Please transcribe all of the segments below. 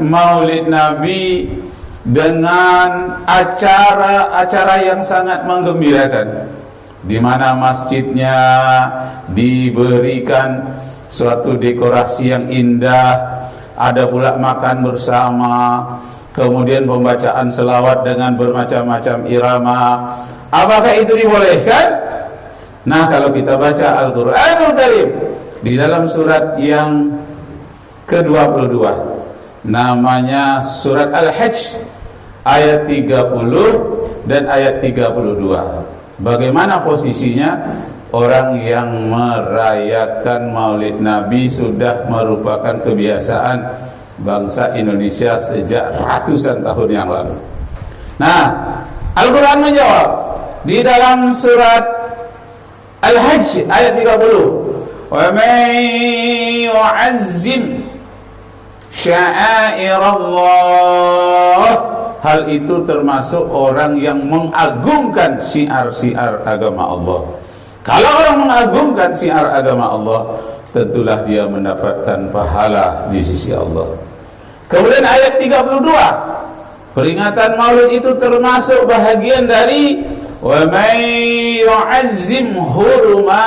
Maulid Nabi dengan acara-acara yang sangat menggembirakan, di mana masjidnya diberikan suatu dekorasi yang indah, ada pula makan bersama, kemudian pembacaan selawat dengan bermacam-macam irama. Apakah itu dibolehkan? Nah, kalau kita baca Al-Quranul Karim di dalam surat yang ke-22, namanya surat Al-Hajj ayat 30 dan ayat 32. Bagaimana posisinya? Orang yang merayakan Maulid Nabi sudah merupakan kebiasaan bangsa Indonesia sejak ratusan tahun yang lalu. Nah, Al-Quran menjawab di dalam surat Al-Hajj ayat 30, "Wa man yu'azzim sya'airallah", hal itu termasuk orang yang mengagungkan syiar-syiar agama Allah. Kalau orang mengagungkan syiar agama Allah, tentulah dia mendapatkan pahala di sisi Allah. Kemudian ayat 32, peringatan Maulid itu termasuk bahagian dari "Wa may yu'azzim hurumatillah",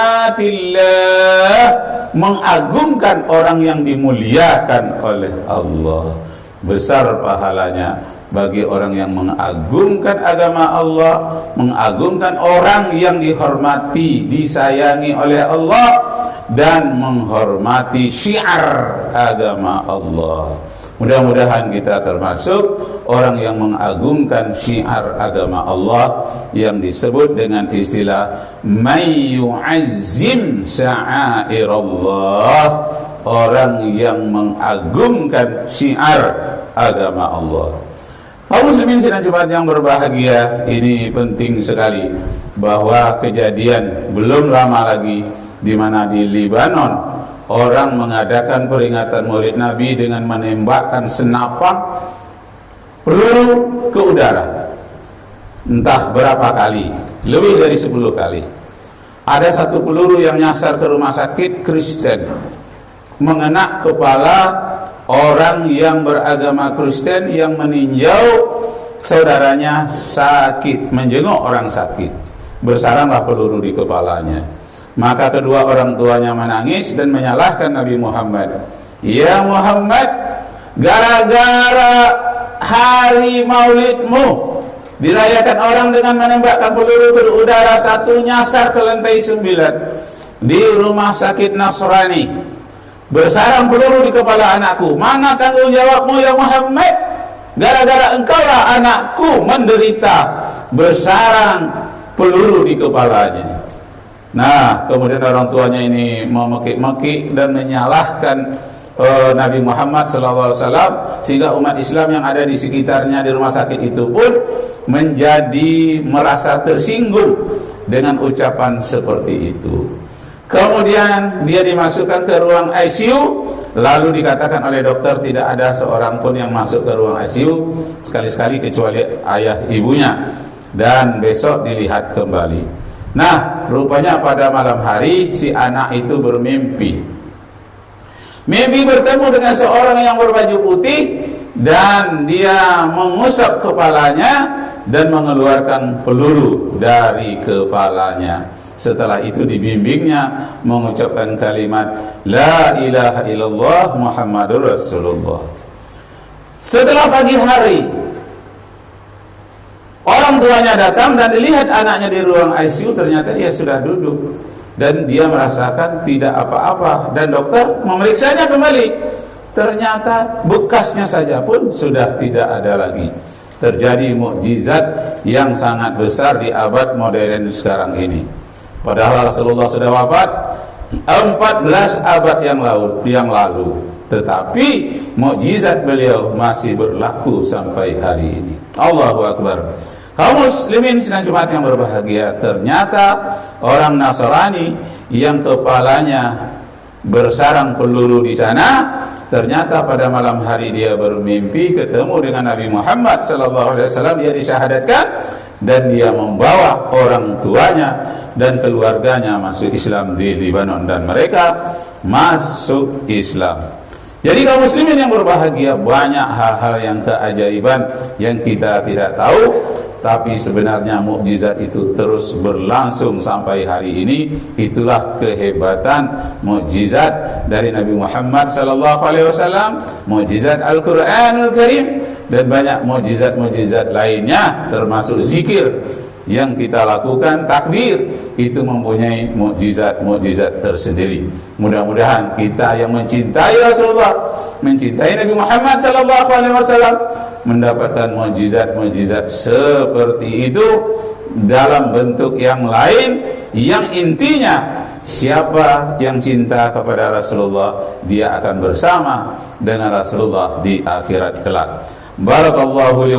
mengagungkan orang yang dimuliakan oleh Allah. Besar pahalanya bagi orang yang mengagungkan agama Allah, mengagungkan orang yang dihormati, disayangi oleh Allah, dan menghormati syiar agama Allah. Mudah-mudahan kita termasuk orang yang mengagungkan syiar agama Allah yang disebut dengan istilah "may yu'azzim sya'airallah", orang yang mengagungkan syiar agama Allah. Kaum muslimin sidang Jumat yang berbahagia, ini penting sekali bahwa kejadian belum lama lagi di mana di Libanon orang mengadakan peringatan Maulid Nabi dengan menembakkan senapan peluru ke udara. Entah berapa kali, lebih dari 10 kali. Ada satu peluru yang nyasar ke rumah sakit Kristen, mengena kepala orang yang beragama Kristen yang meninjau saudaranya sakit, menjenguk orang sakit. Bersaranglah peluru di kepalanya. Maka kedua orang tuanya menangis dan menyalahkan Nabi Muhammad. "Ya Muhammad, gara-gara hari maulidmu dirayakan orang dengan menembakkan peluru ke udara, satu nyasar ke lantai 9 di rumah sakit Nasrani. Bersarang peluru di kepala anakku. Mana tanggung jawabmu ya Muhammad? Gara-gara engkaulah anakku menderita bersarang peluru di kepalanya." Nah, kemudian orang tuanya ini memekik-mekik dan menyalahkan Nabi Muhammad SAW, sehingga umat Islam yang ada di sekitarnya di rumah sakit itu pun menjadi merasa tersinggung dengan ucapan seperti itu. Kemudian dia dimasukkan ke ruang ICU, lalu dikatakan oleh dokter tidak ada seorang pun yang masuk ke ruang ICU sekali-sekali kecuali ayah ibunya, dan besok dilihat kembali. Nah, rupanya pada malam hari si anak itu bermimpi. Mimpi bertemu dengan seorang yang berbaju putih, dan dia mengusap kepalanya dan mengeluarkan peluru dari kepalanya. Setelah itu dibimbingnya mengucapkan kalimat "La ilaha illallah Muhammadur Rasulullah". Setelah pagi hari, orang tuanya datang dan dilihat anaknya di ruang ICU, ternyata dia sudah duduk dan dia merasakan tidak apa-apa, dan dokter memeriksanya kembali. Ternyata bekasnya saja pun sudah tidak ada lagi. Terjadi mukjizat yang sangat besar di abad modern sekarang ini. Padahal Rasulullah sudah wafat 14 abad yang lalu, tetapi mukjizat beliau masih berlaku sampai hari ini. Allahu Akbar. Kaum muslimin sidang Jumat yang berbahagia, ternyata orang Nasrani yang kepalanya bersarang peluru di sana, ternyata pada malam hari dia bermimpi ketemu dengan Nabi Muhammad SAW. Dia disyahadatkan dan dia membawa orang tuanya dan keluarganya masuk Islam di Libanon, dan mereka masuk Islam. Jadi kaum muslimin yang berbahagia, banyak hal-hal yang keajaiban yang kita tidak tahu, tapi sebenarnya mukjizat itu terus berlangsung sampai hari ini. Itulah kehebatan mukjizat dari Nabi Muhammad sallallahu alaihi wasallam, mukjizat Al-Qur'anul Karim, dan banyak mukjizat-mukjizat lainnya, termasuk zikir yang kita lakukan, takbir, itu mempunyai mukjizat-mukjizat tersendiri. Mudah-mudahan kita yang mencintai Rasulullah, mencintai Nabi Muhammad sallallahu alaihi wasallam, mendapatkan mukjizat-mukjizat seperti itu dalam bentuk yang lain, yang intinya siapa yang cinta kepada Rasulullah, dia akan bersama dengan Rasulullah di akhirat kelak. Barakallahu li